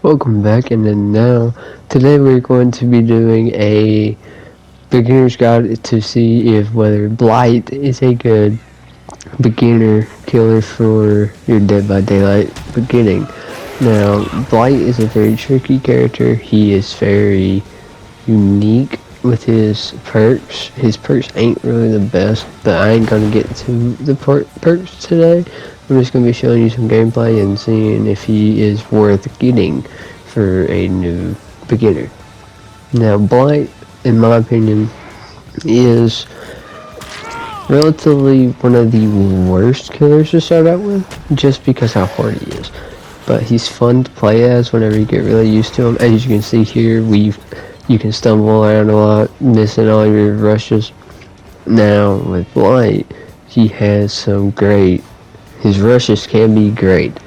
Welcome back, and then now, today we're going to be doing a beginner's guide to see if whether Blight is a good beginner killer for your Dead by Daylight beginning. Now, Blight is a very tricky character. He is very unique with his perks. His perks ain't really the best, but I ain't gonna get to the perks today. I'm just gonna be showing you some gameplay and seeing if he is worth getting for a new beginner. Now, Blight, in my opinion, is relatively one of the worst killers to start out with, just because how hard he is. But he's fun to play as whenever you get really used to him. As you can see here, you can stumble around a lot, missing all your rushes. Now, with Blight, he has some great, his rushes can be great,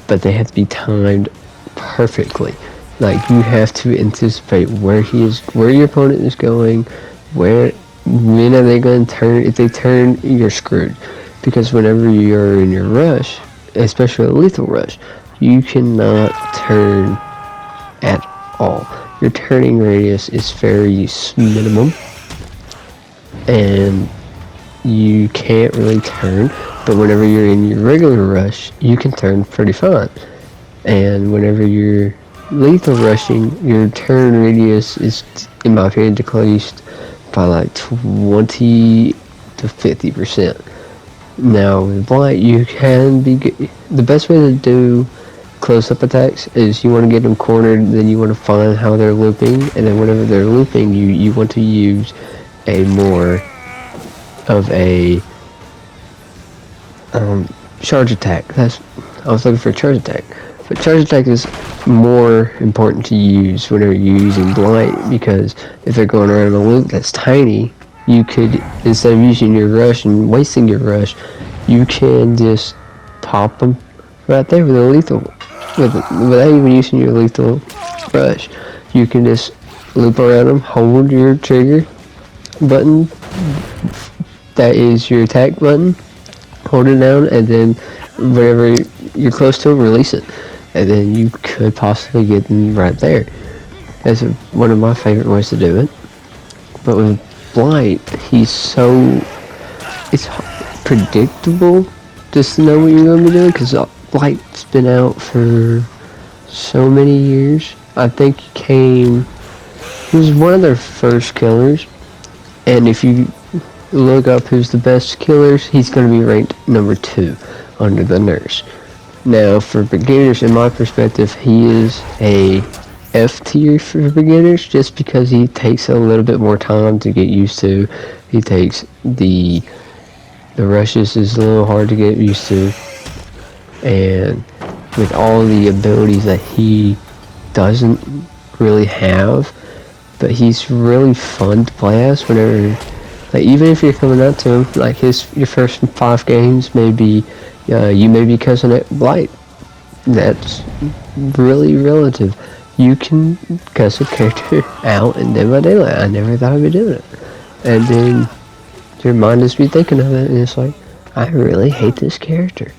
but they have to be timed perfectly. Like, you have to anticipate where your opponent is going, when are they going to turn. If they turn, you're screwed, because whenever you're in your rush, especially a lethal rush, you cannot turn at all. Your turning radius is very minimum, and you can't really turn. But whenever you're in your regular rush, you can turn pretty fine. And whenever you're lethal rushing, your turn radius is, in my opinion, decreased by like 20 to 50%. Now with Blight, you can be the best way to do close-up attacks is you want to get them cornered, then you want to find how they're looping, and then whenever they're looping, you want to use a more of a charge attack. I was looking for a charge attack. But charge attack is more important to use whenever you're using Blight, because if they're going around a loop that's tiny, you could, instead of using your rush and wasting your rush, you can just pop them right there with a lethal, without even using your lethal rush. You can just loop around them, hold your trigger button, that is your attack button, hold it down, and then whenever you're close to it, release it. And then you could possibly get them right there. That's one of my favorite ways to do it. But with Blight, it's predictable just to know what you're going to be doing, because Blight's been out for so many years. I think he was one of their first killers, and if you look up who's the best killers, he's going to be ranked number 2 under the nurse. Now, for beginners, in my perspective, he is a F tier for beginners, just because he takes a little bit more time to get used to. He takes the rushes is a little hard to get used to, and with all the abilities that he doesn't really have, but he's really fun to play as whenever, like, even if you're coming out to him, like your first 5 games, maybe you may be cussing at Blight. That's really relative. You can cuss a character out in Dead by Daylight. I never thought I'd be doing it. And then your mind just be thinking of it, and it's like, I really hate this character.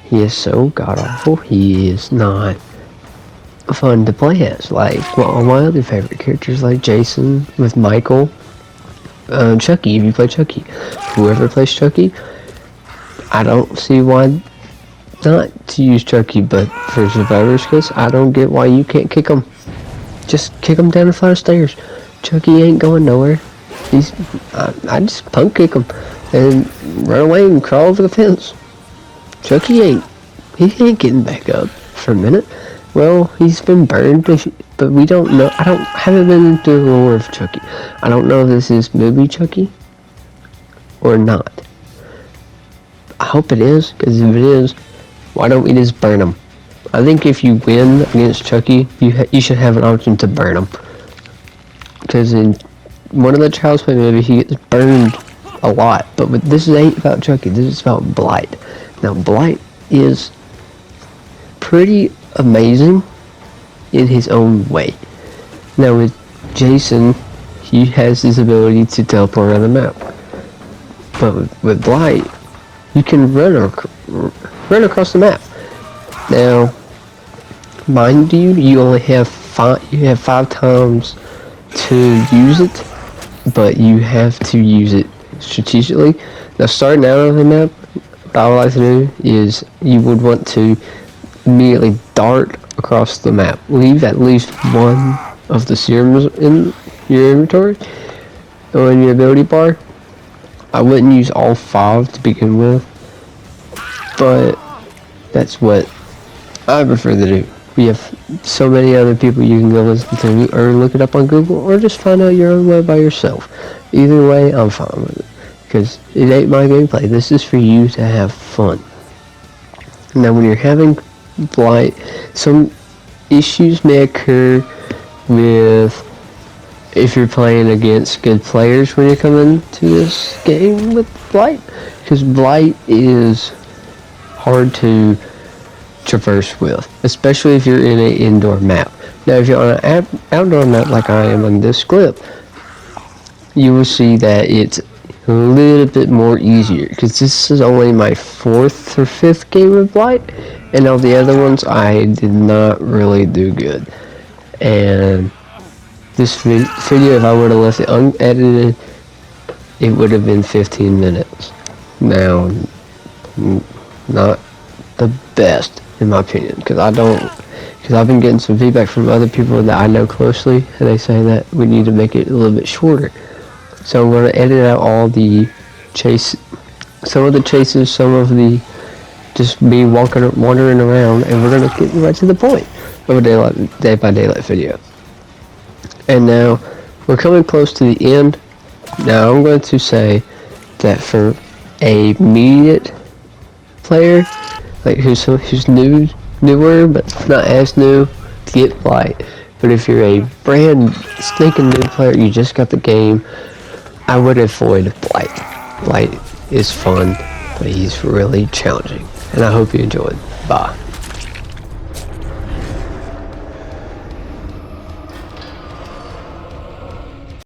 He is so god-awful. He is not fun to play as. Like, all my other favorite characters, like Jason with Michael, Chucky, if you play Chucky. Whoever plays Chucky, I don't see why not to use Chucky, but for Survivor's case, I don't get why you can't kick him. Just kick him down a flight of stairs. Chucky ain't going nowhere. I just punk kick him and run away and crawl over the fence. Chucky he ain't getting back up for a minute. Well, he's been burned, but we don't know. Haven't been into the lore of Chucky. I don't know if this is movie Chucky or not. I hope it is, because if it is, why don't we just burn him? I think if you win against Chucky, you should have an option to burn him. Because in one of the Child's Play movies, he gets burned a lot. But this ain't about Chucky, this is about Blight. Now, Blight is pretty amazing in his own way. Now, with Jason, he has this ability to teleport around the map. But with Blight, you can run across the map. Now, mind you, you only have five times to use it, but you have to use it strategically. Now, starting out of the map, what I would like to do is you would want to immediately dart across the map. Leave at least one of the serums in your inventory or in your ability bar. I wouldn't use all 5 to begin with, but that's what I prefer to do. We have so many other people you can go listen to or look it up on Google or just find out your own way by yourself. Either way, I'm fine with it because it ain't my gameplay. This is for you to have fun. Now, when you're having Blight, some issues may occur with if you're playing against good players when you come into this game with Blight, because Blight is hard to traverse with, especially if you're in an indoor map. Now, if you're on an outdoor map like I am on this clip, you will see that it's a little bit more easier, because this is only my 4th or 5th game of Blight, and all the other ones I did not really do good. And this video, if I would have left it unedited, it would have been 15 minutes. Now, not the best in my opinion, because I've been getting some feedback from other people that I know closely, and they say that we need to make it a little bit shorter. So I'm going to edit out all the some of the chases, some of the just me wandering around, and we're going to get right to the point of a day by daylight video. And now we're coming close to the end. Now I'm going to say that for a immediate player, like who's newer but not as new, get Blight. But if you're a brand stinking new player, you just got the game, I would avoid Blight. Blight is fun, but he's really challenging. And I hope you enjoyed. Bye.